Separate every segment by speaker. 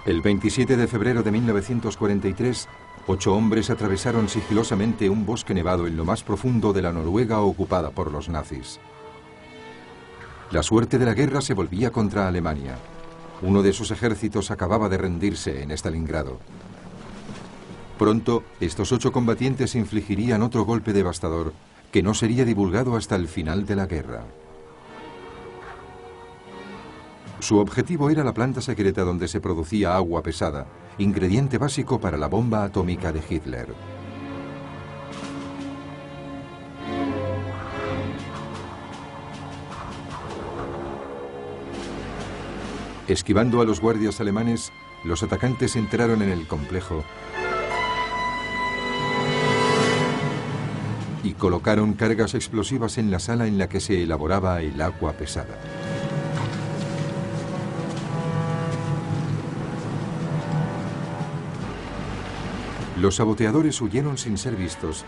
Speaker 1: El 27 de febrero de 1943, 8 hombres atravesaron sigilosamente un bosque nevado en lo más profundo de la Noruega ocupada por los nazis. La suerte de la guerra se volvía contra Alemania. Uno de sus ejércitos acababa de rendirse en Stalingrado. Pronto, estos 8 combatientes infligirían otro golpe devastador que no sería divulgado hasta el final de la guerra. Su objetivo era la planta secreta donde se producía agua pesada, ingrediente básico para la bomba atómica de Hitler. Esquivando a los guardias alemanes, los atacantes entraron en el complejo y colocaron cargas explosivas en la sala en la que se elaboraba el agua pesada. Los saboteadores huyeron sin ser vistos,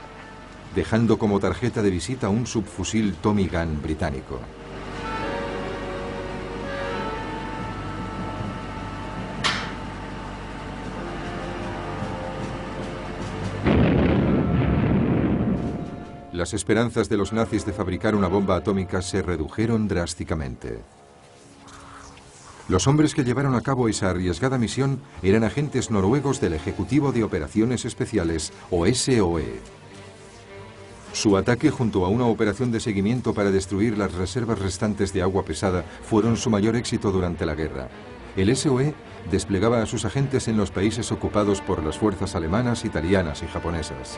Speaker 1: dejando como tarjeta de visita un subfusil Tommy Gun británico. Las esperanzas de los nazis de fabricar una bomba atómica se redujeron drásticamente. Los hombres que llevaron a cabo esa arriesgada misión eran agentes noruegos del Ejecutivo de Operaciones Especiales, o SOE. Su ataque junto a una operación de seguimiento para destruir las reservas restantes de agua pesada fueron su mayor éxito durante la guerra. El SOE desplegaba a sus agentes en los países ocupados por las fuerzas alemanas, italianas y japonesas.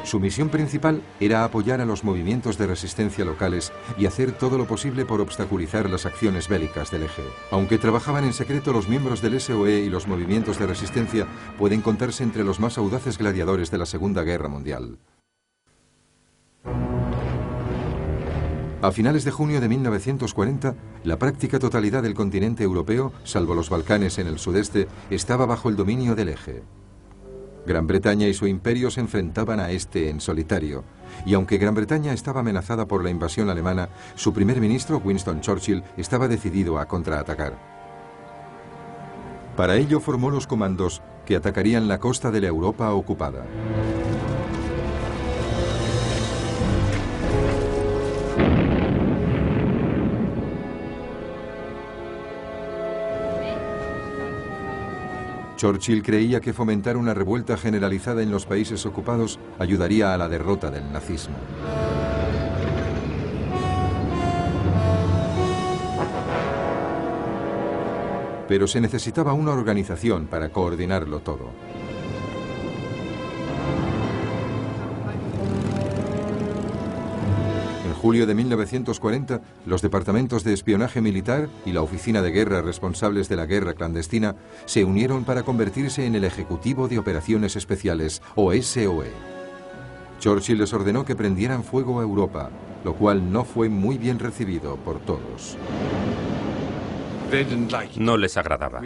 Speaker 1: Su misión principal era apoyar a los movimientos de resistencia locales y hacer todo lo posible por obstaculizar las acciones bélicas del eje. Aunque trabajaban en secreto, los miembros del SOE y los movimientos de resistencia pueden contarse entre los más audaces gladiadores de la Segunda Guerra Mundial. A finales de junio de 1940, la práctica totalidad del continente europeo, salvo los Balcanes en el sudeste, estaba bajo el dominio del eje. Gran Bretaña y su imperio se enfrentaban a este en solitario, y aunque Gran Bretaña estaba amenazada por la invasión alemana, su primer ministro, Winston Churchill, estaba decidido a contraatacar. Para ello formó los comandos que atacarían la costa de la Europa ocupada. Churchill creía que fomentar una revuelta generalizada en los países ocupados ayudaría a la derrota del nazismo. Pero se necesitaba una organización para coordinarlo todo. En julio de 1940, los departamentos de espionaje militar y la oficina de guerra responsables de la guerra clandestina se unieron para convertirse en el Ejecutivo de Operaciones Especiales, o SOE. Churchill les ordenó que prendieran fuego a Europa, lo cual no fue muy bien recibido por todos.
Speaker 2: No les agradaba.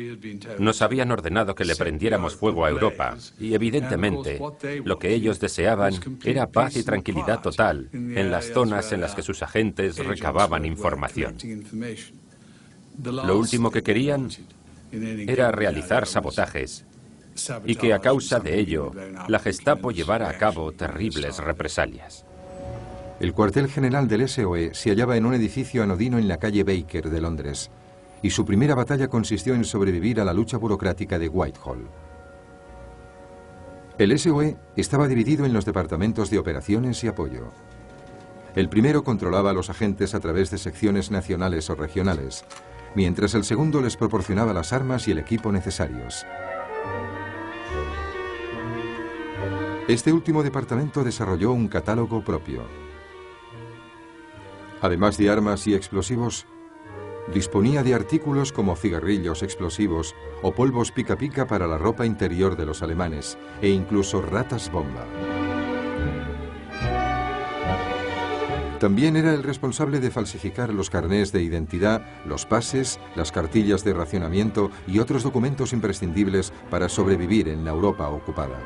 Speaker 2: Nos habían ordenado que le prendiéramos fuego a Europa y evidentemente lo que ellos deseaban era paz y tranquilidad total en las zonas en las que sus agentes recababan información. Lo último que querían era realizar sabotajes y que a causa de ello la Gestapo llevara a cabo terribles represalias.
Speaker 1: El cuartel general del SOE se hallaba en un edificio anodino en la calle Baker de Londres, y su primera batalla consistió en sobrevivir a la lucha burocrática de Whitehall. El SOE estaba dividido en los departamentos de operaciones y apoyo. El primero controlaba a los agentes a través de secciones nacionales o regionales, mientras el segundo les proporcionaba las armas y el equipo necesarios. Este último departamento desarrolló un catálogo propio. Además de armas y explosivos, disponía de artículos como cigarrillos explosivos o polvos pica pica para la ropa interior de los alemanes, e incluso ratas bomba. También era el responsable de falsificar los carnés de identidad, los pases, las cartillas de racionamiento y otros documentos imprescindibles para sobrevivir en la Europa ocupada.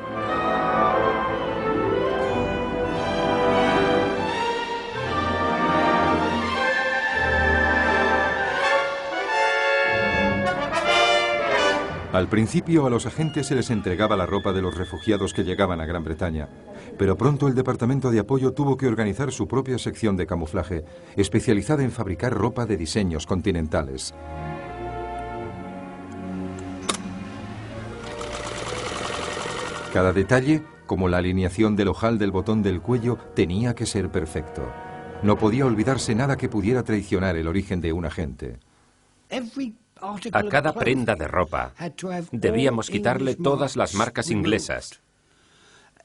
Speaker 1: Al principio a los agentes se les entregaba la ropa de los refugiados que llegaban a Gran Bretaña, pero pronto el Departamento de Apoyo tuvo que organizar su propia sección de camuflaje, especializada en fabricar ropa de diseños continentales. Cada detalle, como la alineación del ojal del botón del cuello, tenía que ser perfecto. No podía olvidarse nada que pudiera traicionar el origen de un agente.
Speaker 2: A cada prenda de ropa debíamos quitarle todas las marcas inglesas,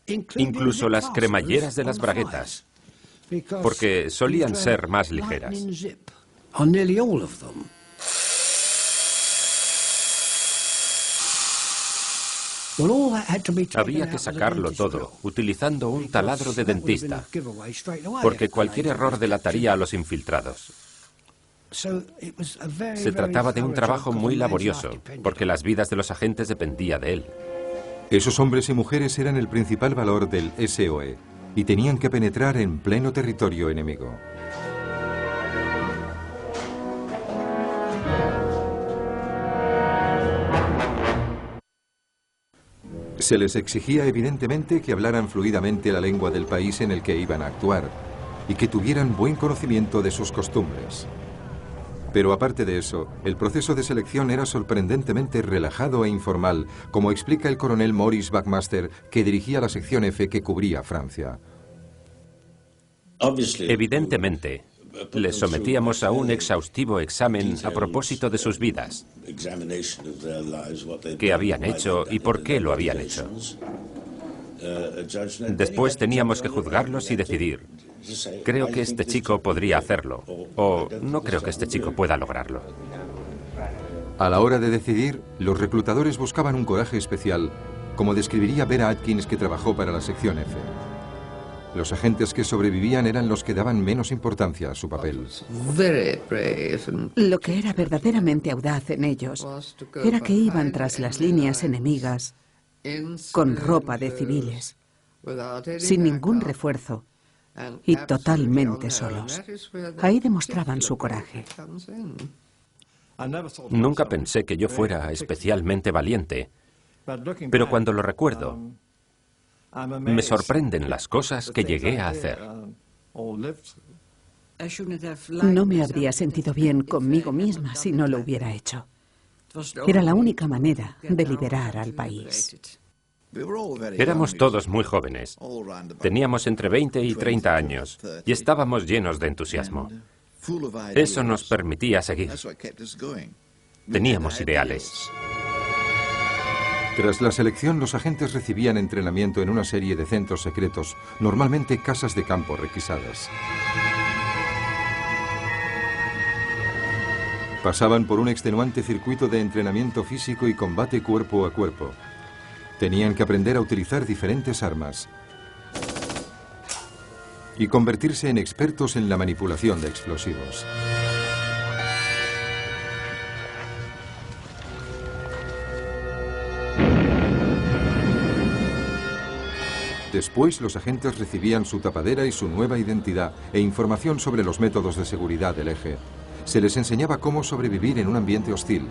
Speaker 2: incluso las cremalleras de las braguetas, porque solían ser más ligeras. Había que sacarlo todo, utilizando un taladro de dentista, porque cualquier error delataría a los infiltrados. Se trataba de un trabajo muy laborioso, porque las vidas de los agentes dependían de él.
Speaker 1: Esos hombres y mujeres eran el principal valor del SOE y tenían que penetrar en pleno territorio enemigo. Se les exigía evidentemente que hablaran fluidamente la lengua del país en el que iban a actuar y que tuvieran buen conocimiento de sus costumbres. Pero aparte de eso, el proceso de selección era sorprendentemente relajado e informal, como explica el coronel Maurice Buckmaster, que dirigía la sección F que cubría Francia.
Speaker 2: Evidentemente, les sometíamos a un exhaustivo examen a propósito de sus vidas. ¿Qué habían hecho y por qué lo habían hecho? Después teníamos que juzgarlos y decidir. Creo que este chico podría hacerlo, o no creo que este chico pueda lograrlo.
Speaker 1: A la hora de decidir, los reclutadores buscaban un coraje especial, como describiría Vera Atkins, que trabajó para la sección F. Los agentes que sobrevivían eran los que daban menos importancia a su papel.
Speaker 3: Lo que era verdaderamente audaz en ellos era que iban tras las líneas enemigas con ropa de civiles, sin ningún refuerzo y totalmente solos. Ahí demostraban su coraje.
Speaker 2: Nunca pensé que yo fuera especialmente valiente, pero cuando lo recuerdo, me sorprenden las cosas que llegué a hacer.
Speaker 3: No me habría sentido bien conmigo misma si no lo hubiera hecho. Era la única manera de liberar al país.
Speaker 2: Éramos todos muy jóvenes. Teníamos entre 20 y 30 años y estábamos llenos de entusiasmo. Eso nos permitía seguir. Teníamos ideales.
Speaker 1: Tras la selección, los agentes recibían entrenamiento en una serie de centros secretos, normalmente casas de campo requisadas. Pasaban por un extenuante circuito de entrenamiento físico y combate cuerpo a cuerpo. Tenían que aprender a utilizar diferentes armas y convertirse en expertos en la manipulación de explosivos. Después, los agentes recibían su tapadera y su nueva identidad e información sobre los métodos de seguridad del eje. Se les enseñaba cómo sobrevivir en un ambiente hostil,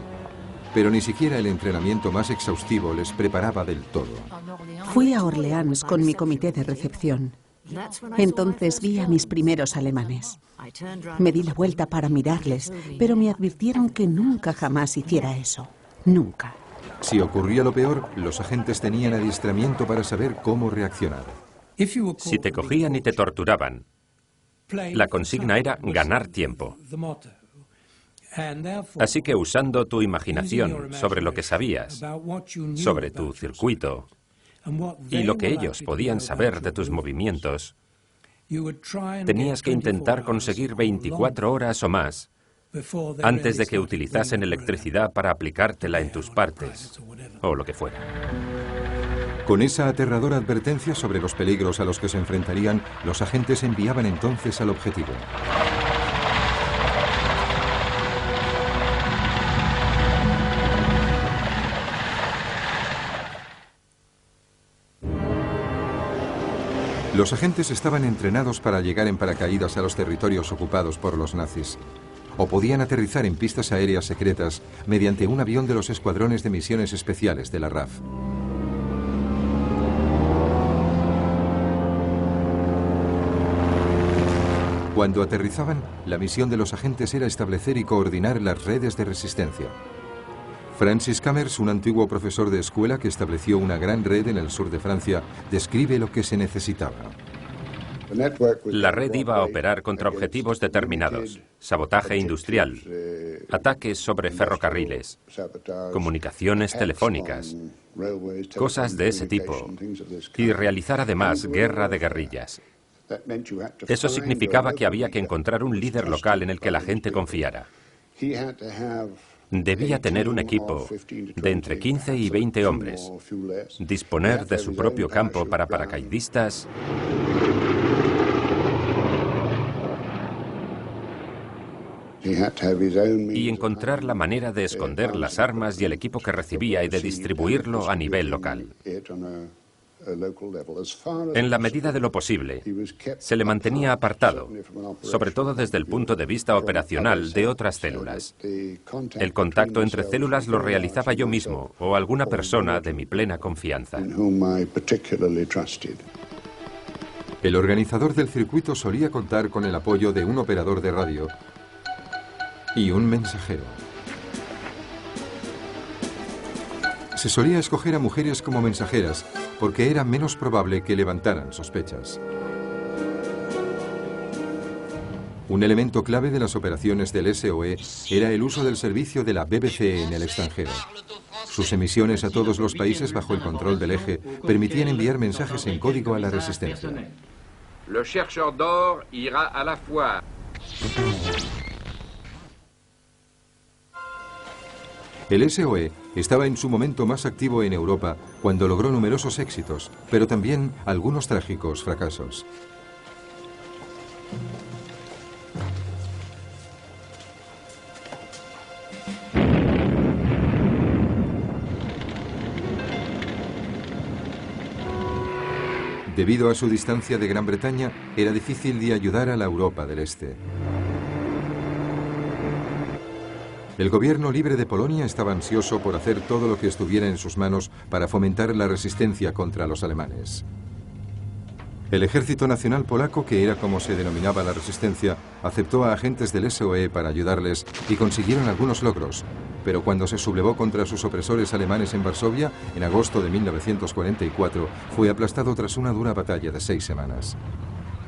Speaker 1: pero ni siquiera el entrenamiento más exhaustivo les preparaba del todo.
Speaker 3: Fui a Orleans con mi comité de recepción. Entonces vi a mis primeros alemanes. Me di la vuelta para mirarles, pero me advirtieron que nunca jamás hiciera eso. Nunca.
Speaker 1: Si ocurría lo peor, los agentes tenían adiestramiento para saber cómo reaccionar.
Speaker 2: Si te cogían y te torturaban, la consigna era ganar tiempo. Así que usando tu imaginación sobre lo que sabías, sobre tu circuito y lo que ellos podían saber de tus movimientos, tenías que intentar conseguir 24 horas o más antes de que utilizasen electricidad para aplicártela en tus partes o lo que fuera.
Speaker 1: Con esa aterradora advertencia sobre los peligros a los que se enfrentarían, los agentes enviaban entonces al objetivo. Los agentes estaban entrenados para llegar en paracaídas a los territorios ocupados por los nazis. o podían aterrizar en pistas aéreas secretas mediante un avión de los escuadrones de misiones especiales de la RAF. Cuando aterrizaban, la misión de los agentes era establecer y coordinar las redes de resistencia. Francis Camers, un antiguo profesor de escuela que estableció una gran red en el sur de Francia, describe lo que se necesitaba.
Speaker 2: La red iba a operar contra objetivos determinados: sabotaje industrial, ataques sobre ferrocarriles, comunicaciones telefónicas, cosas de ese tipo, y realizar además guerra de guerrillas. Eso significaba que había que encontrar un líder local en el que la gente confiara. Debía tener un equipo de entre 15 y 20 hombres, disponer de su propio campo para paracaidistas y encontrar la manera de esconder las armas y el equipo que recibía y de distribuirlo a nivel local. En la medida de lo posible, se le mantenía apartado, sobre todo desde el punto de vista operacional, de otras células. El contacto entre células lo realizaba yo mismo o alguna persona de mi plena confianza.
Speaker 1: El organizador del circuito solía contar con el apoyo de un operador de radio y un mensajero. Se solía escoger a mujeres como mensajeras porque era menos probable que levantaran sospechas. Un elemento clave de las operaciones del SOE era el uso del servicio de la BBC en el extranjero. Sus emisiones a todos los países bajo el control del eje permitían enviar mensajes en código a la resistencia.
Speaker 4: Le chercheur d'or ira à la foire.
Speaker 1: El SOE estaba en su momento más activo en Europa cuando logró numerosos éxitos, pero también algunos trágicos fracasos. Debido a su distancia de Gran Bretaña, era difícil de ayudar a la Europa del Este. El gobierno libre de Polonia estaba ansioso por hacer todo lo que estuviera en sus manos para fomentar la resistencia contra los alemanes. El Ejército Nacional Polaco, que era como se denominaba la resistencia, aceptó a agentes del SOE para ayudarles y consiguieron algunos logros, pero cuando se sublevó contra sus opresores alemanes en Varsovia, en agosto de 1944, fue aplastado tras una dura batalla de 6 semanas.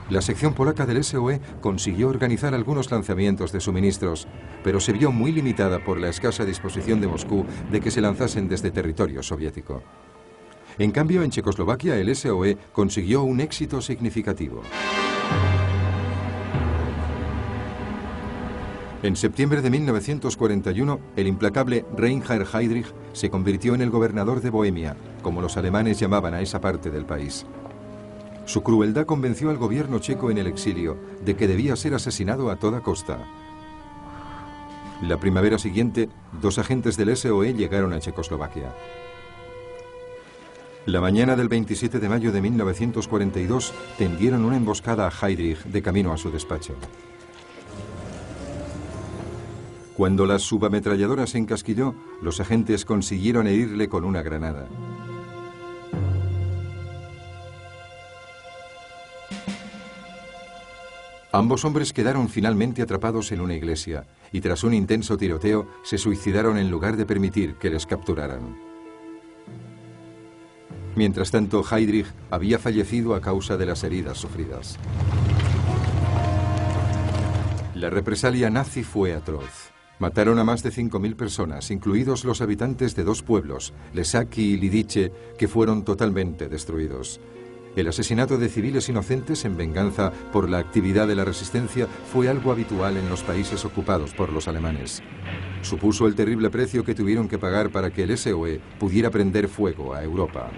Speaker 1: La sección polaca del SOE consiguió organizar algunos lanzamientos de suministros, pero se vio muy limitada por la escasa disposición de Moscú de que se lanzasen desde territorio soviético. En cambio, en Checoslovaquia el SOE consiguió un éxito significativo. En septiembre de 1941, el implacable Reinhard Heydrich se convirtió en el gobernador de Bohemia, como los alemanes llamaban a esa parte del país. Su crueldad convenció al gobierno checo en el exilio de que debía ser asesinado a toda costa. La primavera siguiente, 2 agentes del SOE llegaron a Checoslovaquia. La mañana del 27 de mayo de 1942 tendieron una emboscada a Heydrich de camino a su despacho. Cuando la subametralladora se encasquilló, los agentes consiguieron herirle con una granada. Ambos hombres quedaron finalmente atrapados en una iglesia y tras un intenso tiroteo se suicidaron en lugar de permitir que les capturaran. Mientras tanto, Heydrich había fallecido a causa de las heridas sufridas. La represalia nazi fue atroz. Mataron a más de 5.000 personas, incluidos los habitantes de 2 pueblos, Lesaki y Lidice, que fueron totalmente destruidos. El asesinato de civiles inocentes en venganza por la actividad de la resistencia fue algo habitual en los países ocupados por los alemanes. Supuso el terrible precio que tuvieron que pagar para que el SOE pudiera prender fuego a Europa.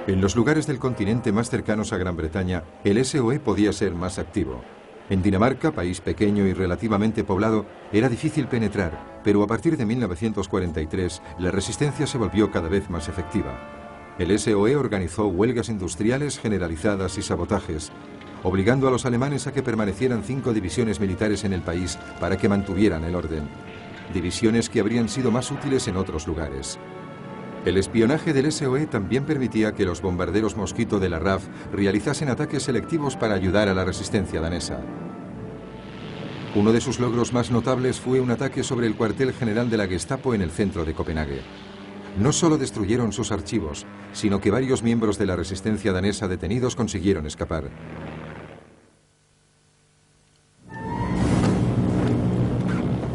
Speaker 1: En los lugares del continente más cercanos a Gran Bretaña, el SOE podía ser más activo. En Dinamarca, país pequeño y relativamente poblado, era difícil penetrar, pero a partir de 1943 la resistencia se volvió cada vez más efectiva. El SOE organizó huelgas industriales generalizadas y sabotajes, obligando a los alemanes a que permanecieran 5 divisiones militares en el país para que mantuvieran el orden. Divisiones que habrían sido más útiles en otros lugares. El espionaje del SOE también permitía que los bombarderos Mosquito de la RAF realizasen ataques selectivos para ayudar a la resistencia danesa. Uno de sus logros más notables fue un ataque sobre el cuartel general de la Gestapo en el centro de Copenhague. No solo destruyeron sus archivos, sino que varios miembros de la resistencia danesa detenidos consiguieron escapar.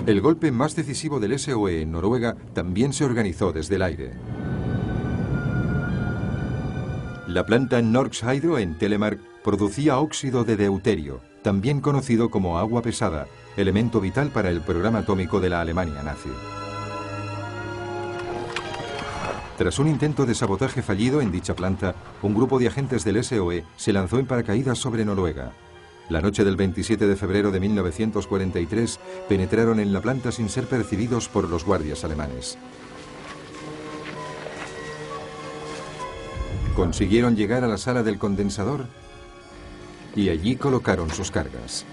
Speaker 1: El golpe más decisivo del SOE en Noruega también se organizó desde el aire. La planta Norsk Hydro en Telemark producía óxido de deuterio, también conocido como agua pesada, elemento vital para el programa atómico de la Alemania nazi. Tras un intento de sabotaje fallido en dicha planta, un grupo de agentes del SOE se lanzó en paracaídas sobre Noruega. La noche del 27 de febrero de 1943 penetraron en la planta sin ser percibidos por los guardias alemanes. Consiguieron llegar a la sala del condensador y allí colocaron sus cargas.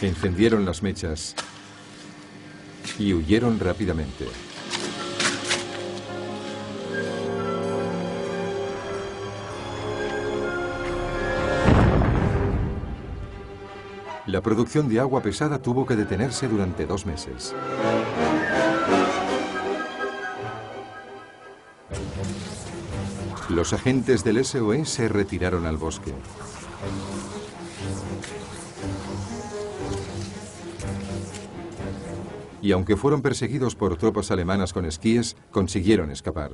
Speaker 1: Encendieron las mechas y huyeron rápidamente. La producción de agua pesada tuvo que detenerse durante 2 meses. Los agentes del SOE se retiraron al bosque. Y aunque fueron perseguidos por tropas alemanas con esquíes, consiguieron escapar.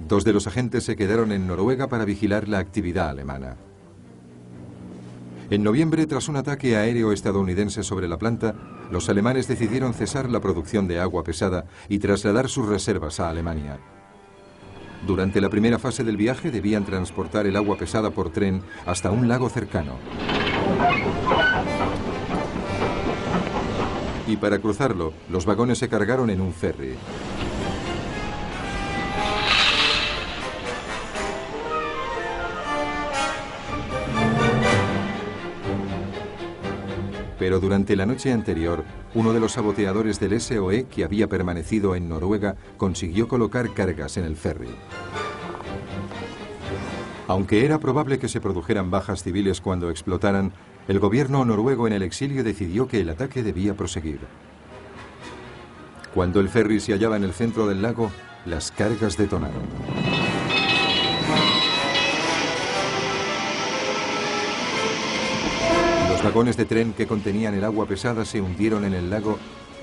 Speaker 1: 2 de los agentes se quedaron en Noruega para vigilar la actividad alemana. En noviembre, tras un ataque aéreo estadounidense sobre la planta, los alemanes decidieron cesar la producción de agua pesada y trasladar sus reservas a Alemania. Durante la primera fase del viaje debían transportar el agua pesada por tren hasta un lago cercano. Y para cruzarlo, los vagones se cargaron en un ferry. Pero durante la noche anterior, uno de los saboteadores del SOE, que había permanecido en Noruega, consiguió colocar cargas en el ferry. Aunque era probable que se produjeran bajas civiles cuando explotaran, el gobierno noruego en el exilio decidió que el ataque debía proseguir. Cuando el ferry se hallaba en el centro del lago, las cargas detonaron. Los vagones de tren que contenían el agua pesada se hundieron en el lago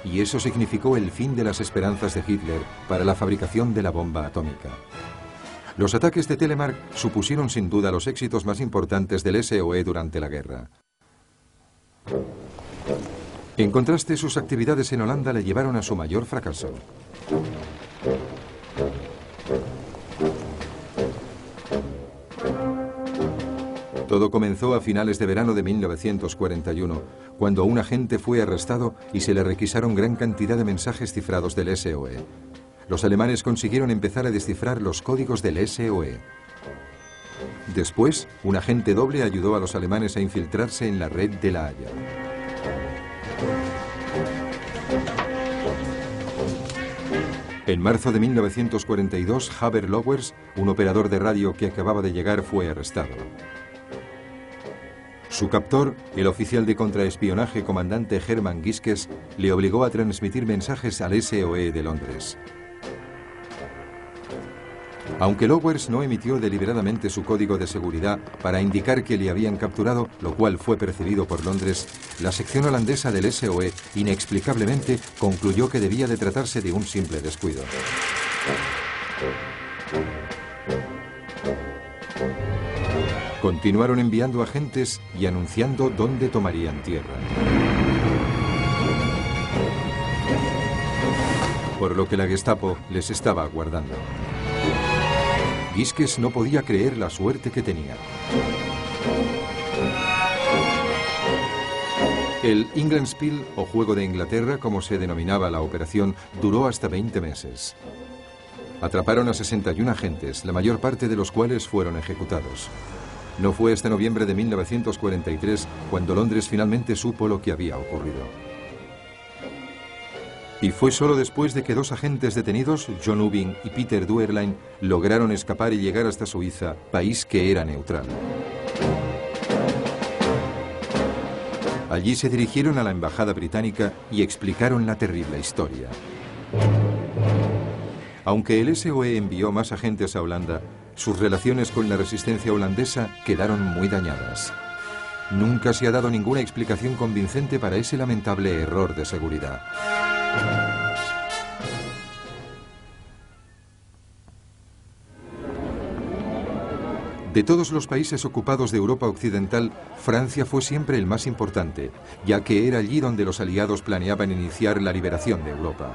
Speaker 1: y eso significó el fin de las esperanzas de Hitler para la fabricación de la bomba atómica. Los ataques de Telemark supusieron sin duda los éxitos más importantes del SOE durante la guerra. En contraste, sus actividades en Holanda le llevaron a su mayor fracaso. Todo comenzó a finales de verano de 1941, cuando un agente fue arrestado y se le requisaron gran cantidad de mensajes cifrados del SOE. Los alemanes consiguieron empezar a descifrar los códigos del SOE. Después, un agente doble ayudó a los alemanes a infiltrarse en la red de La Haya. En marzo de 1942, Haber Lowers, un operador de radio que acababa de llegar, fue arrestado. Su captor, el oficial de contraespionaje comandante Hermann Giskes, le obligó a transmitir mensajes al SOE de Londres. Aunque Lowers no emitió deliberadamente su código de seguridad para indicar que le habían capturado, lo cual fue percibido por Londres, la sección holandesa del SOE inexplicablemente concluyó que debía de tratarse de un simple descuido. Continuaron enviando agentes y anunciando dónde tomarían tierra. Por lo que la Gestapo les estaba aguardando. Giskes no podía creer la suerte que tenía. El Englandspiel, o Juego de Inglaterra, como se denominaba la operación, duró hasta 20 meses. Atraparon a 61 agentes, la mayor parte de los cuales fueron ejecutados. No fue hasta noviembre de 1943 cuando Londres finalmente supo lo que había ocurrido. Y fue solo después de que dos agentes detenidos, John Ubing y Peter Duerlein, lograron escapar y llegar hasta Suiza, país que era neutral. Allí se dirigieron a la embajada británica y explicaron la terrible historia. Aunque el SOE envió más agentes a Holanda, sus relaciones con la resistencia holandesa quedaron muy dañadas. Nunca se ha dado ninguna explicación convincente para ese lamentable error de seguridad. De todos los países ocupados de Europa Occidental, Francia fue siempre el más importante, ya que era allí donde los aliados planeaban iniciar la liberación de Europa.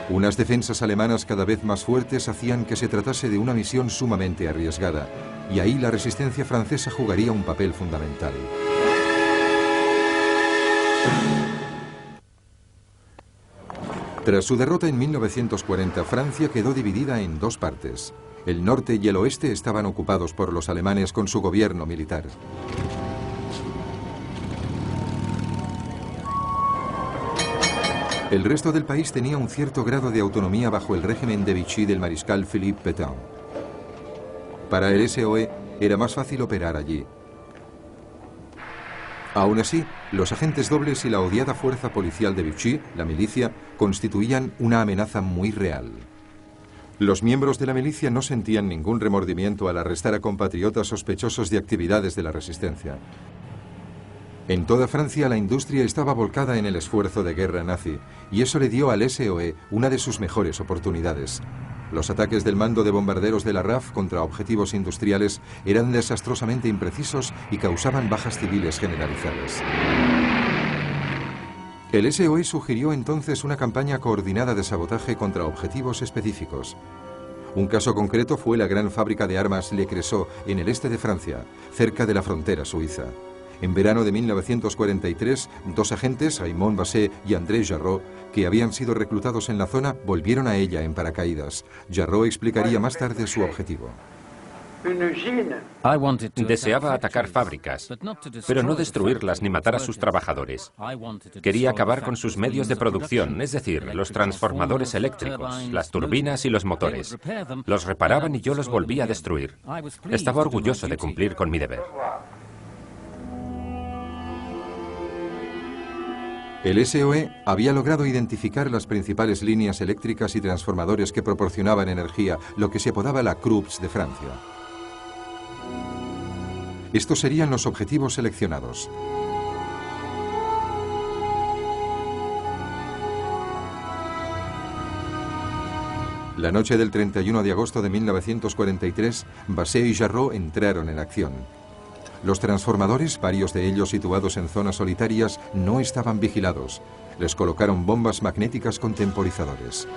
Speaker 1: Unas defensas alemanas cada vez más fuertes hacían que se tratase de una misión sumamente arriesgada, y ahí la resistencia francesa jugaría un papel fundamental. Tras su derrota en 1940, Francia quedó dividida en dos partes. El norte y el oeste estaban ocupados por los alemanes con su gobierno militar. El resto del país tenía un cierto grado de autonomía bajo el régimen de Vichy del mariscal Philippe Pétain. Para el SOE era más fácil operar allí. Aún así, los agentes dobles y la odiada fuerza policial de Vichy, la milicia, constituían una amenaza muy real. Los miembros de la milicia no sentían ningún remordimiento al arrestar a compatriotas sospechosos de actividades de la resistencia. En toda Francia la industria estaba volcada en el esfuerzo de guerra nazi, y eso le dio al SOE una de sus mejores oportunidades. Los ataques del mando de bombarderos de la RAF contra objetivos industriales eran desastrosamente imprecisos y causaban bajas civiles generalizadas. El SOE sugirió entonces una campaña coordinada de sabotaje contra objetivos específicos. Un caso concreto fue la gran fábrica de armas Le Creusot en el este de Francia, cerca de la frontera suiza. En verano de 1943, dos agentes, Raymond Basset y André Jarrot, que habían sido reclutados en la zona, volvieron a ella en paracaídas. Jarrot explicaría más tarde su objetivo.
Speaker 2: Deseaba atacar fábricas, pero no destruirlas ni matar a sus trabajadores. Quería acabar con sus medios de producción, es decir, los transformadores eléctricos, las turbinas y los motores. Los reparaban y yo los volvía a destruir. Estaba orgulloso de cumplir con mi deber.
Speaker 1: El SOE había logrado identificar las principales líneas eléctricas y transformadores que proporcionaban energía, lo que se apodaba la Krups de Francia. Estos serían los objetivos seleccionados. La noche del 31 de agosto de 1943, Basset y Jarrot entraron en acción. Los transformadores, varios de ellos situados en zonas solitarias, no estaban vigilados. Les colocaron bombas magnéticas con temporizadores.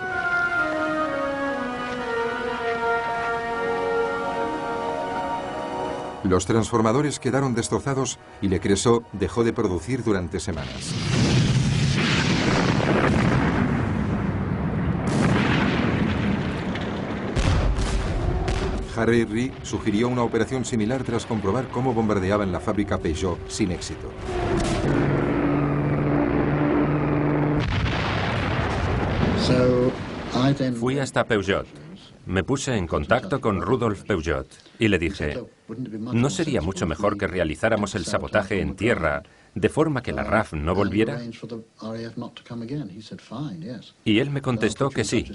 Speaker 1: Los transformadores quedaron destrozados y Le Creusot dejó de producir durante semanas. Harry Rie sugirió una operación similar tras comprobar cómo bombardeaban la fábrica Peugeot sin éxito.
Speaker 2: Fui hasta Peugeot. Me puse en contacto con Rudolf Peugeot y le dije, ¿no sería mucho mejor que realizáramos el sabotaje en tierra de forma que la RAF no volviera? Y él me contestó que sí,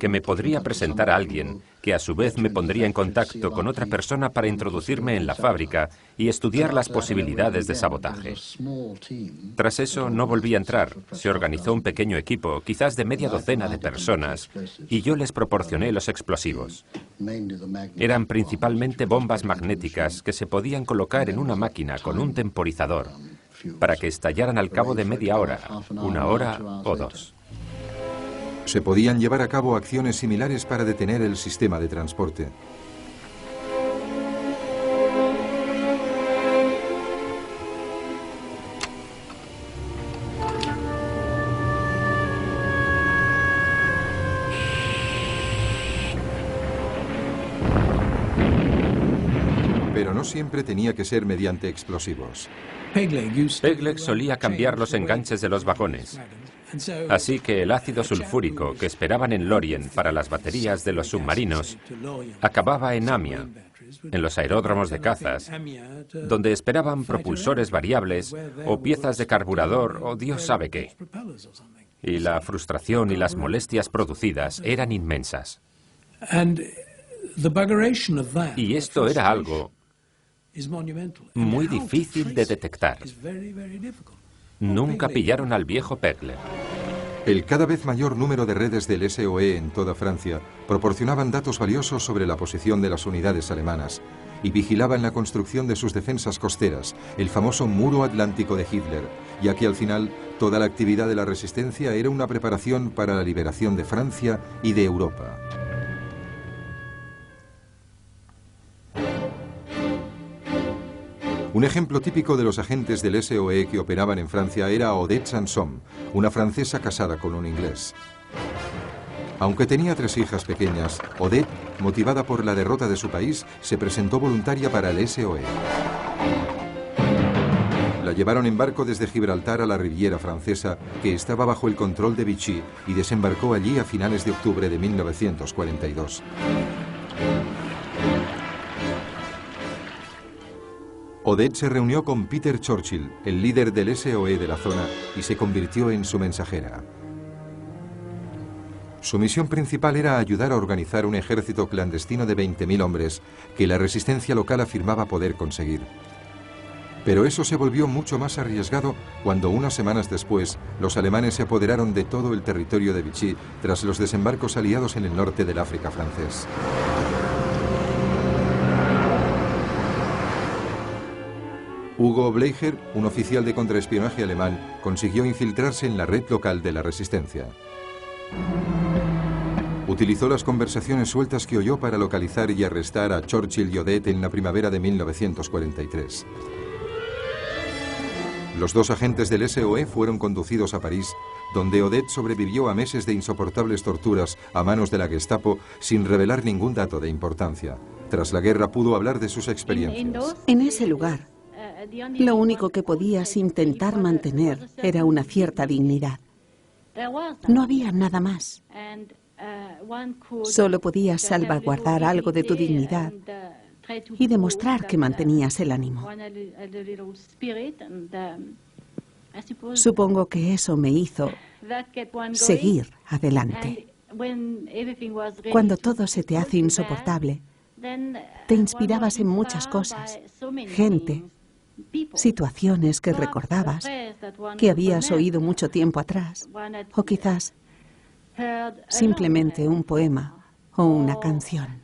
Speaker 2: que me podría presentar a alguien, que a su vez me pondría en contacto con otra persona para introducirme en la fábrica y estudiar las posibilidades de sabotaje. Tras eso no volví a entrar. Se organizó un pequeño equipo, quizás de media docena de personas, y yo les proporcioné los explosivos. Eran principalmente bombas magnéticas que se podían colocar en una máquina con un temporizador, para que estallaran al cabo de media hora, una hora o dos.
Speaker 1: Se podían llevar a cabo acciones similares para detener el sistema de transporte. pero no siempre tenía que ser mediante explosivos.
Speaker 2: Pegleg solía cambiar los enganches de los vagones. Así que el ácido sulfúrico que esperaban en Lorient para las baterías de los submarinos acababa en Amiens, en los aeródromos de cazas, donde esperaban propulsores variables o piezas de carburador o Dios sabe qué. Y la frustración y las molestias producidas eran inmensas. Y esto era algo muy difícil de detectar. Nunca pillaron al viejo Pegleg.
Speaker 1: El cada vez mayor número de redes del SOE en toda Francia proporcionaban datos valiosos sobre la posición de las unidades alemanas y vigilaban la construcción de sus defensas costeras, el famoso muro atlántico de Hitler, ya que al final toda la actividad de la resistencia era una preparación para la liberación de Francia y de Europa. Un ejemplo típico de los agentes del SOE que operaban en Francia era Odette Sansom, una francesa casada con un inglés. Aunque tenía 3 hijas pequeñas, Odette, motivada por la derrota de su país, se presentó voluntaria para el SOE. La llevaron en barco desde Gibraltar a la Riviera francesa, que estaba bajo el control de Vichy, y desembarcó allí a finales de octubre de 1942. Odette se reunió con Peter Churchill, el líder del SOE de la zona, y se convirtió en su mensajera. Su misión principal era ayudar a organizar un ejército clandestino de 20.000 hombres que la resistencia local afirmaba poder conseguir. Pero eso se volvió mucho más arriesgado cuando unas semanas después los alemanes se apoderaron de todo el territorio de Vichy tras los desembarcos aliados en el norte del África francés. Hugo Bleicher, un oficial de contraespionaje alemán, consiguió infiltrarse en la red local de la resistencia. Utilizó las conversaciones sueltas que oyó para localizar y arrestar a Churchill y Odette en la primavera de 1943. Los 2 agentes del SOE fueron conducidos a París, donde Odette sobrevivió a meses de insoportables torturas a manos de la Gestapo sin revelar ningún dato de importancia. Tras la guerra pudo hablar de sus experiencias.
Speaker 3: En ese lugar, lo único que podías intentar mantener era una cierta dignidad. No había nada más. Solo podías salvaguardar algo de tu dignidad y demostrar que mantenías el ánimo. Supongo que eso me hizo seguir adelante. Cuando todo se te hace insoportable, te inspirabas en muchas cosas, gente, situaciones que recordabas, que habías oído mucho tiempo atrás, o quizás simplemente un poema o una canción.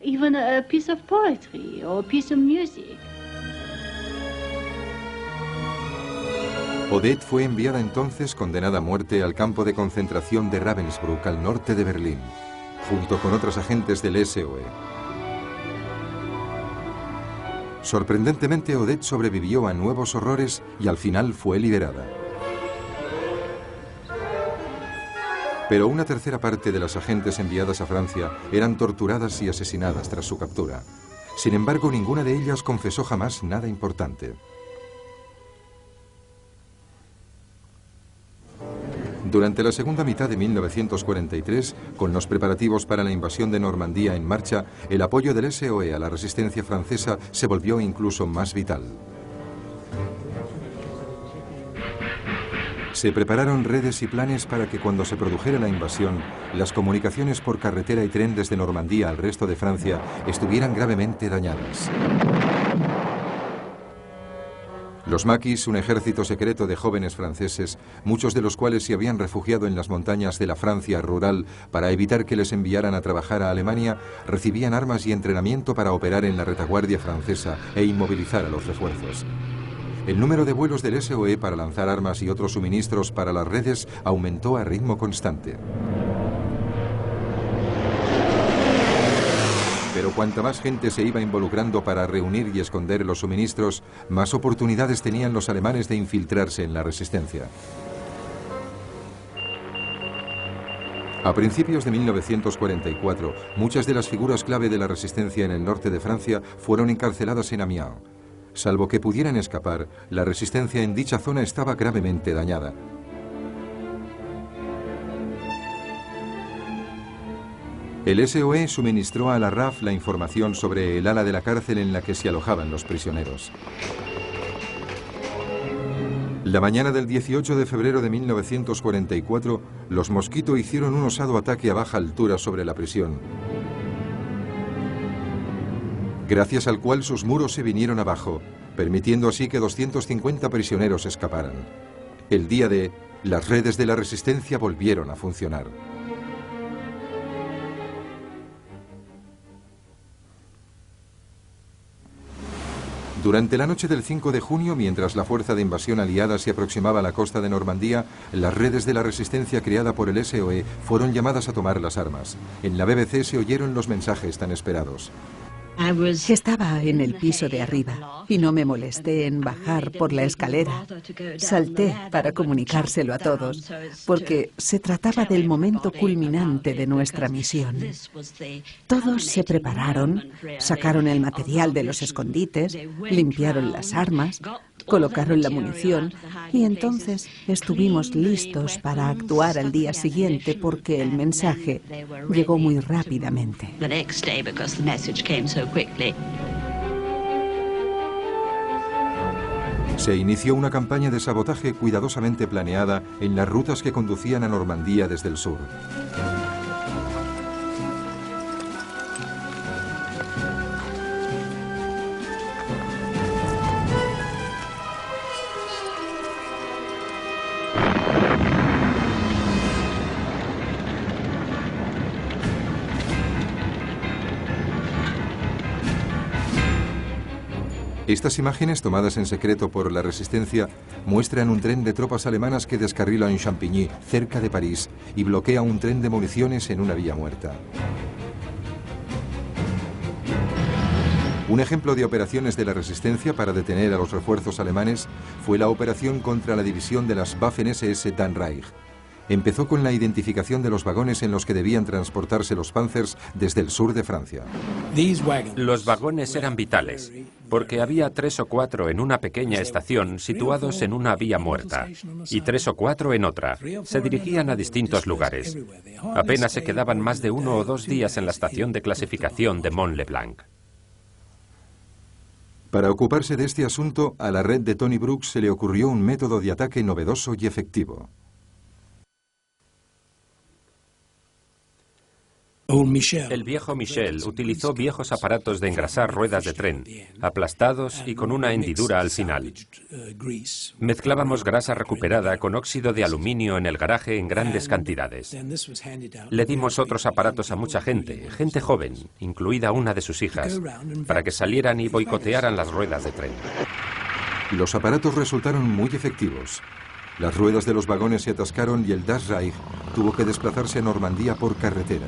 Speaker 1: Odette fue enviada entonces, condenada a muerte, al campo de concentración de Ravensbrück, al norte de Berlín, junto con otros agentes del SOE. Sorprendentemente, Odette sobrevivió a nuevos horrores y al final fue liberada. Pero una tercera parte de las agentes enviadas a Francia eran torturadas y asesinadas tras su captura. Sin embargo, ninguna de ellas confesó jamás nada importante. Durante la segunda mitad de 1943, con los preparativos para la invasión de Normandía en marcha, el apoyo del SOE a la resistencia francesa se volvió incluso más vital. Se prepararon redes y planes para que cuando se produjera la invasión, las comunicaciones por carretera y tren desde Normandía al resto de Francia estuvieran gravemente dañadas. Los maquis, un ejército secreto de jóvenes franceses, muchos de los cuales se habían refugiado en las montañas de la Francia rural para evitar que les enviaran a trabajar a Alemania, recibían armas y entrenamiento para operar en la retaguardia francesa e inmovilizar a los refuerzos. El número de vuelos del SOE para lanzar armas y otros suministros para las redes aumentó a ritmo constante. Pero cuanta más gente se iba involucrando para reunir y esconder los suministros, más oportunidades tenían los alemanes de infiltrarse en la resistencia. A principios de 1944, muchas de las figuras clave de la resistencia en el norte de Francia fueron encarceladas en Amiens. Salvo que pudieran escapar, la resistencia en dicha zona estaba gravemente dañada. El SOE suministró a la RAF la información sobre el ala de la cárcel en la que se alojaban los prisioneros. La mañana del 18 de febrero de 1944, los Mosquito hicieron un osado ataque a baja altura sobre la prisión, gracias al cual sus muros se vinieron abajo, permitiendo así que 250 prisioneros escaparan. El día de las redes de la resistencia volvieron a funcionar. Durante la noche del 5 de junio, mientras la fuerza de invasión aliada se aproximaba a la costa de Normandía, las redes de la resistencia creada por el SOE fueron llamadas a tomar las armas. En la BBC se oyeron los mensajes tan esperados.
Speaker 3: Estaba en el piso de arriba y no me molesté en bajar por la escalera. Salté para comunicárselo a todos, porque se trataba del momento culminante de nuestra misión. Todos se prepararon, sacaron el material de los escondites, limpiaron las armas, colocaron la munición y entonces estuvimos listos para actuar al día siguiente porque el mensaje llegó muy rápidamente.
Speaker 1: Se inició una campaña de sabotaje cuidadosamente planeada en las rutas que conducían a Normandía desde el sur. Estas imágenes, tomadas en secreto por la resistencia, muestran un tren de tropas alemanas que descarrila en Champigny, cerca de París, y bloquea un tren de municiones en una vía muerta. Un ejemplo de operaciones de la resistencia para detener a los refuerzos alemanes fue la operación contra la división de las Waffen-SS Dan Reich. Empezó con la identificación de los vagones en los que debían transportarse los Panzers desde el sur de Francia.
Speaker 2: Los vagones eran vitales, porque había 3 o 4 en una pequeña estación situados en una vía muerta, y 3 o 4 en otra. Se dirigían a distintos lugares. Apenas se quedaban más de 1 o 2 días en la estación de clasificación de Mont-Leblanc.
Speaker 1: Para ocuparse de este asunto, a la red de Tony Brooks se le ocurrió un método de ataque novedoso y efectivo.
Speaker 2: El viejo Michel utilizó viejos aparatos de engrasar ruedas de tren, aplastados y con una hendidura al final. Mezclábamos grasa recuperada con óxido de aluminio en el garaje en grandes cantidades. Le dimos otros aparatos a mucha gente, gente joven, incluida una de sus hijas, para que salieran y boicotearan las ruedas de tren.
Speaker 1: Los aparatos resultaron muy efectivos. Las ruedas de los vagones se atascaron y el Das Reich tuvo que desplazarse a Normandía por carretera.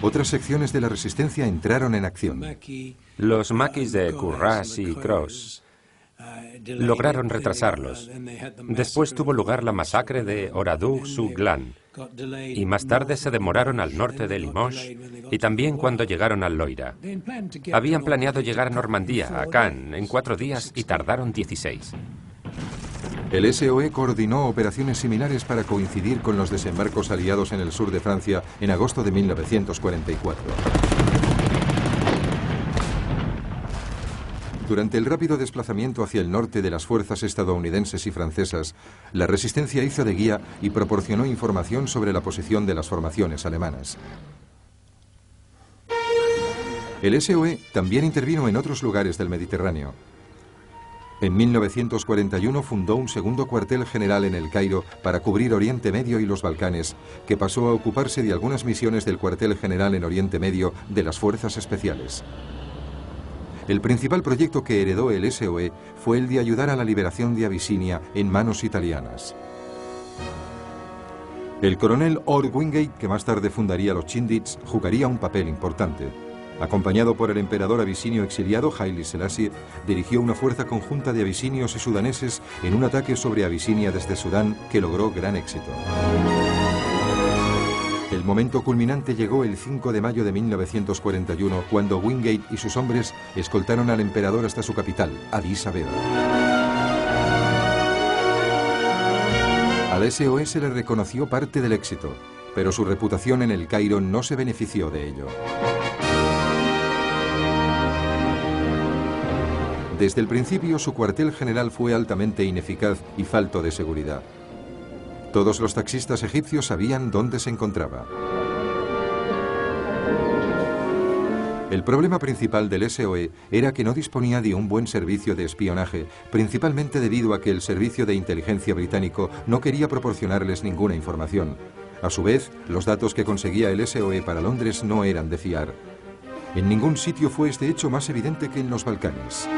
Speaker 1: Otras secciones de la resistencia entraron en acción.
Speaker 2: Los maquis de Courras y Cross lograron retrasarlos. Después tuvo lugar la masacre de Oradour-sur-Glane, y más tarde se demoraron al norte de Limoges y también cuando llegaron al Loira. Habían planeado llegar a Normandía, a Caen, en 4 días y tardaron 16.
Speaker 1: El SOE coordinó operaciones similares para coincidir con los desembarcos aliados en el sur de Francia en agosto de 1944. Durante el rápido desplazamiento hacia el norte de las fuerzas estadounidenses y francesas, la resistencia hizo de guía y proporcionó información sobre la posición de las formaciones alemanas. El SOE también intervino en otros lugares del Mediterráneo. En 1941 fundó un segundo cuartel general en El Cairo para cubrir Oriente Medio y los Balcanes, que pasó a ocuparse de algunas misiones del cuartel general en Oriente Medio de las Fuerzas Especiales. El principal proyecto que heredó el SOE fue el de ayudar a la liberación de Abisinia en manos italianas. El coronel Ord Wingate, que más tarde fundaría los Chindits, jugaría un papel importante. Acompañado por el emperador abisinio exiliado Haile Selassie, dirigió una fuerza conjunta de abisinios y sudaneses en un ataque sobre Abisinia desde Sudán que logró gran éxito. El momento culminante llegó el 5 de mayo de 1941, cuando Wingate y sus hombres escoltaron al emperador hasta su capital, Addis Abeba. Al SOE se le reconoció parte del éxito, pero su reputación en el Cairo no se benefició de ello. Desde el principio, su cuartel general fue altamente ineficaz y falto de seguridad. Todos los taxistas egipcios sabían dónde se encontraba. El problema principal del SOE era que no disponía de un buen servicio de espionaje, principalmente debido a que el servicio de inteligencia británico no quería proporcionarles ninguna información. A su vez, los datos que conseguía el SOE para Londres no eran de fiar. En ningún sitio fue este hecho más evidente que en los Balcanes.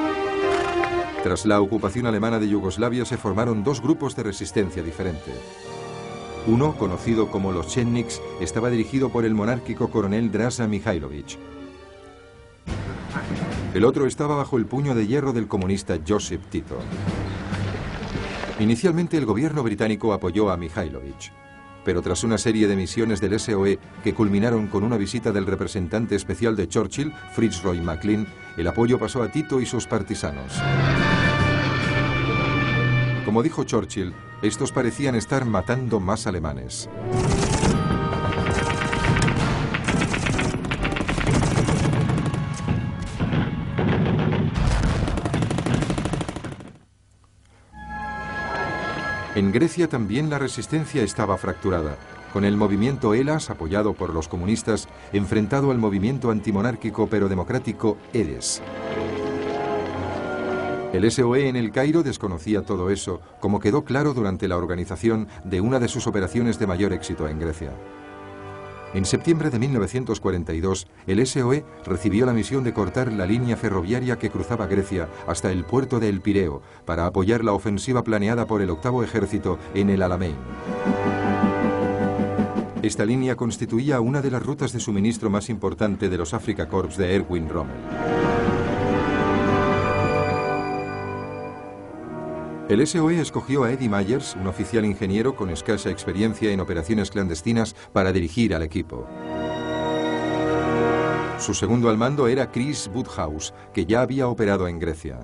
Speaker 1: Tras la ocupación alemana de Yugoslavia se formaron dos grupos de resistencia diferente. Uno, conocido como los Chetniks, estaba dirigido por el monárquico coronel Draža Mihailović. El otro estaba bajo el puño de hierro del comunista Josip Tito. Inicialmente el gobierno británico apoyó a Mihailović, pero tras una serie de misiones del SOE que culminaron con una visita del representante especial de Churchill, Fritz Roy McLean, el apoyo pasó a Tito y sus partisanos. Como dijo Churchill, estos parecían estar matando más alemanes. En Grecia también la resistencia estaba fracturada, con el movimiento Hellas, apoyado por los comunistas, enfrentado al movimiento antimonárquico pero democrático EDES. El SOE en el Cairo desconocía todo eso, como quedó claro durante la organización de una de sus operaciones de mayor éxito en Grecia. En septiembre de 1942, el SOE recibió la misión de cortar la línea ferroviaria que cruzaba Grecia hasta el puerto de El Pireo para apoyar la ofensiva planeada por el Octavo Ejército en el Alamein. Esta línea constituía una de las rutas de suministro más importante de los Afrika Korps de Erwin Rommel. El SOE escogió a Eddie Myers, un oficial ingeniero con escasa experiencia en operaciones clandestinas, para dirigir al equipo. Su segundo al mando era Chris Woodhouse, que ya había operado en Grecia.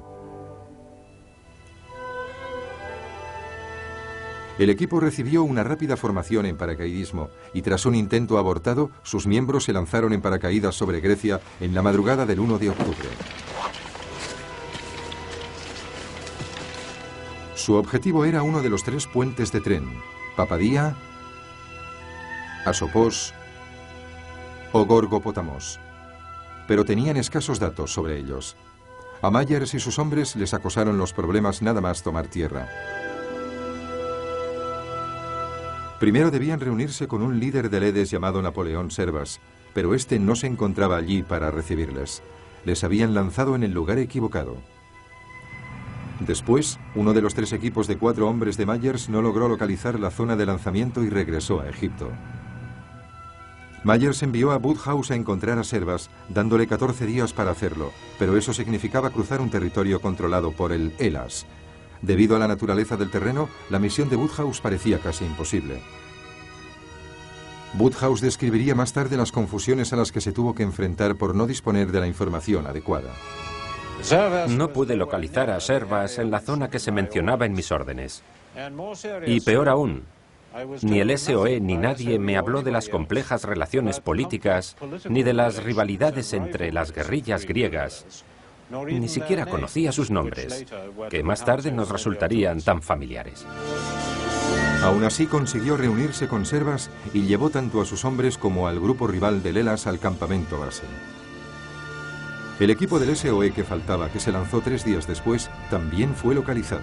Speaker 1: El equipo recibió una rápida formación en paracaidismo y tras un intento abortado, sus miembros se lanzaron en paracaídas sobre Grecia en la madrugada del 1 de octubre. Su objetivo era uno de los 3 puentes de tren, Papadia, Asopos o Gorgopótamos, pero tenían escasos datos sobre ellos. A Myers y sus hombres les acosaron los problemas nada más tomar tierra. Primero debían reunirse con un líder del EDES llamado Napoleón Servas, pero este no se encontraba allí para recibirles. Les habían lanzado en el lugar equivocado. Después, uno de los 3 equipos de 4 hombres de Myers no logró localizar la zona de lanzamiento y regresó a Egipto. Myers envió a Woodhouse a encontrar a Servas, dándole 14 días para hacerlo, pero eso significaba cruzar un territorio controlado por el Hellas. Debido a la naturaleza del terreno, la misión de Woodhouse parecía casi imposible. Woodhouse describiría más tarde las confusiones a las que se tuvo que enfrentar por no disponer de la información adecuada.
Speaker 2: No pude localizar a Servas en la zona que se mencionaba en mis órdenes. Y peor aún, ni el SOE ni nadie me habló de las complejas relaciones políticas ni de las rivalidades entre las guerrillas griegas. Ni siquiera conocía sus nombres, que más tarde nos resultarían tan familiares.
Speaker 1: Aún así consiguió reunirse con Servas y llevó tanto a sus hombres como al grupo rival del Hellas al campamento base. El equipo del SOE que faltaba, que se lanzó 3 días después, también fue localizado.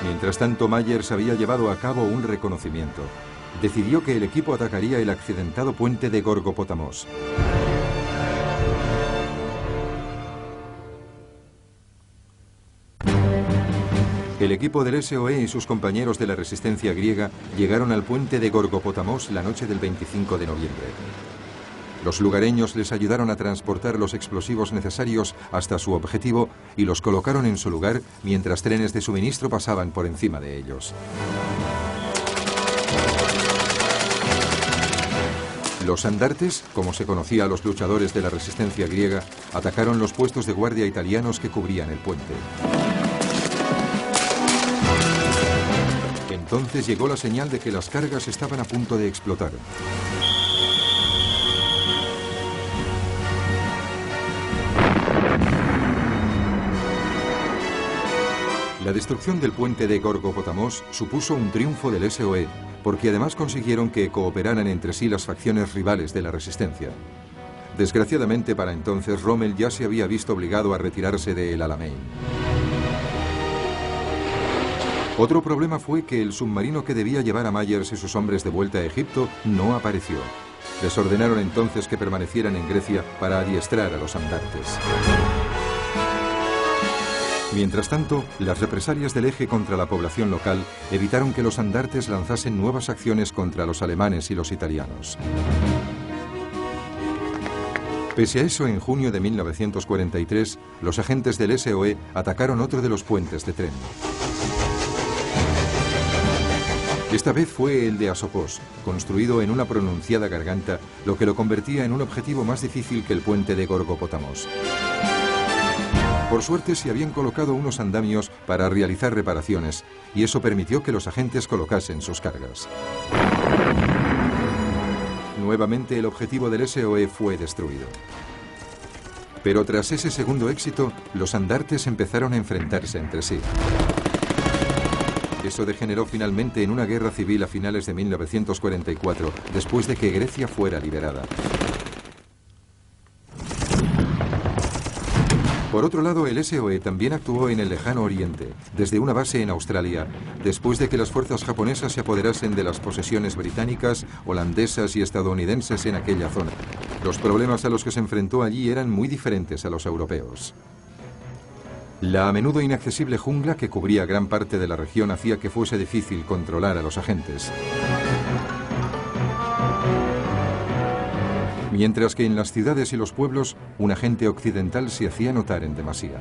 Speaker 1: Mientras tanto, Myers había llevado a cabo un reconocimiento. Decidió que el equipo atacaría el accidentado puente de Gorgopótamos. El equipo del SOE y sus compañeros de la resistencia griega llegaron al puente de Gorgopótamos la noche del 25 de noviembre. Los lugareños les ayudaron a transportar los explosivos necesarios hasta su objetivo y los colocaron en su lugar mientras trenes de suministro pasaban por encima de ellos. Los andartes, como se conocía a los luchadores de la resistencia griega, atacaron los puestos de guardia italianos que cubrían el puente. Entonces llegó la señal de que las cargas estaban a punto de explotar. La destrucción del puente de Gorgopotamos supuso un triunfo del SOE, porque además consiguieron que cooperaran entre sí las facciones rivales de la resistencia. Desgraciadamente para entonces Rommel ya se había visto obligado a retirarse de El Alamein. Otro problema fue que el submarino que debía llevar a Myers y sus hombres de vuelta a Egipto no apareció. Les ordenaron entonces que permanecieran en Grecia para adiestrar a los andartes. Mientras tanto, las represalias del Eje contra la población local evitaron que los andartes lanzasen nuevas acciones contra los alemanes y los italianos. Pese a eso, en junio de 1943, los agentes del SOE atacaron otro de los puentes de tren. Esta vez fue el de Asopos, construido en una pronunciada garganta, lo que lo convertía en un objetivo más difícil que el puente de Gorgopotamos. Por suerte se habían colocado unos andamios para realizar reparaciones, y eso permitió que los agentes colocasen sus cargas. Nuevamente el objetivo del SOE fue destruido. Pero tras ese segundo éxito, los andartes empezaron a enfrentarse entre sí. Eso degeneró finalmente en una guerra civil a finales de 1944, después de que Grecia fuera liberada. Por otro lado, el SOE también actuó en el lejano oriente, desde una base en Australia, después de que las fuerzas japonesas se apoderasen de las posesiones británicas, holandesas y estadounidenses en aquella zona. Los problemas a los que se enfrentó allí eran muy diferentes a los europeos. La a menudo inaccesible jungla que cubría gran parte de la región hacía que fuese difícil controlar a los agentes. Mientras que en las ciudades y los pueblos, un agente occidental se hacía notar en demasía.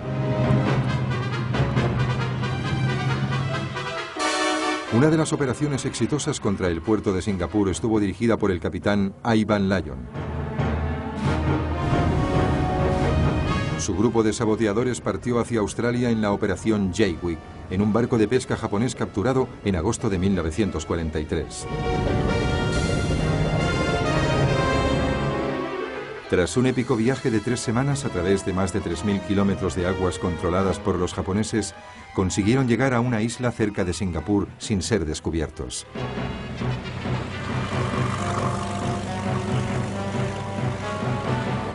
Speaker 1: Una de las operaciones exitosas contra el puerto de Singapur estuvo dirigida por el capitán Ivan Lyon. Su grupo de saboteadores partió hacia Australia en la operación Jaywick, en un barco de pesca japonés capturado en agosto de 1943. Tras un épico viaje de 3 semanas a través de más de 3.000 kilómetros de aguas controladas por los japoneses, consiguieron llegar a una isla cerca de Singapur sin ser descubiertos.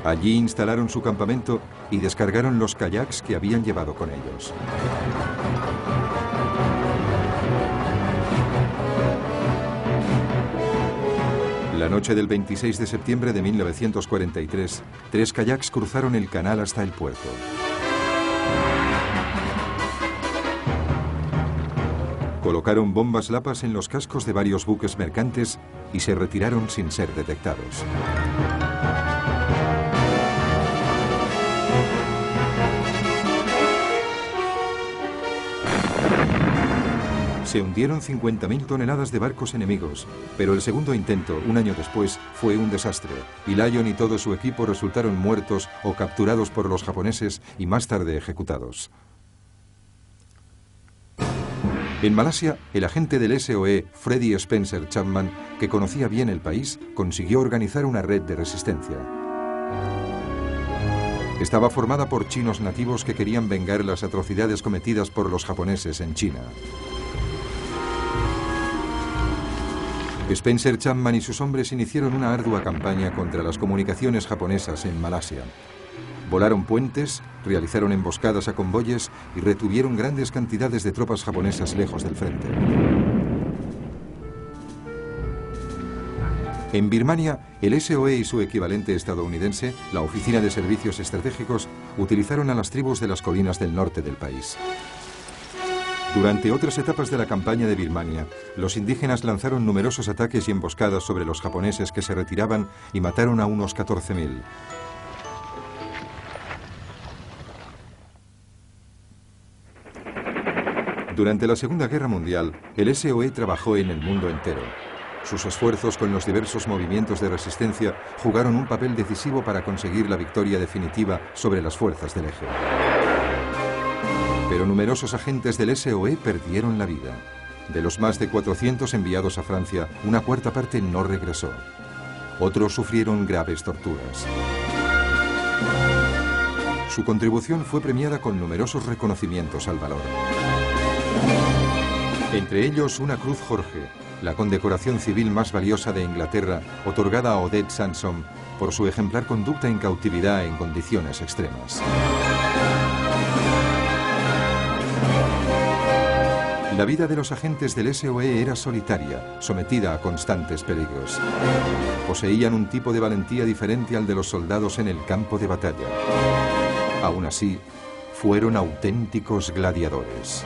Speaker 1: Allí instalaron su campamento y descargaron los kayaks que habían llevado con ellos. La noche del 26 de septiembre de 1943, 3 kayaks cruzaron el canal hasta el puerto. Colocaron bombas lapas en los cascos de varios buques mercantes y se retiraron sin ser detectados. Se hundieron 50.000 toneladas de barcos enemigos, pero el segundo intento, un año después, fue un desastre, y Lyon y todo su equipo resultaron muertos o capturados por los japoneses y más tarde ejecutados. En Malasia, el agente del SOE, Freddie Spencer Chapman, que conocía bien el país, consiguió organizar una red de resistencia. Estaba formada por chinos nativos que querían vengar las atrocidades cometidas por los japoneses en China. Spencer Chapman y sus hombres iniciaron una ardua campaña contra las comunicaciones japonesas en Malasia. Volaron puentes, realizaron emboscadas a convoyes y retuvieron grandes cantidades de tropas japonesas lejos del frente. En Birmania, el SOE y su equivalente estadounidense, la Oficina de Servicios Estratégicos, utilizaron a las tribus de las colinas del norte del país. Durante otras etapas de la campaña de Birmania, los indígenas lanzaron numerosos ataques y emboscadas sobre los japoneses que se retiraban y mataron a unos 14.000. Durante la Segunda Guerra Mundial, el SOE trabajó en el mundo entero. Sus esfuerzos con los diversos movimientos de resistencia jugaron un papel decisivo para conseguir la victoria definitiva sobre las fuerzas del eje. Pero numerosos agentes del SOE perdieron la vida. De los más de 400 enviados a Francia, una cuarta parte no regresó. Otros sufrieron graves torturas. Su contribución fue premiada con numerosos reconocimientos al valor. Entre ellos una Cruz Jorge, la condecoración civil más valiosa de Inglaterra, otorgada a Odette Sansom por su ejemplar conducta en cautividad en condiciones extremas. La vida de los agentes del SOE era solitaria, sometida a constantes peligros. Poseían un tipo de valentía diferente al de los soldados en el campo de batalla. Aún así, fueron auténticos gladiadores.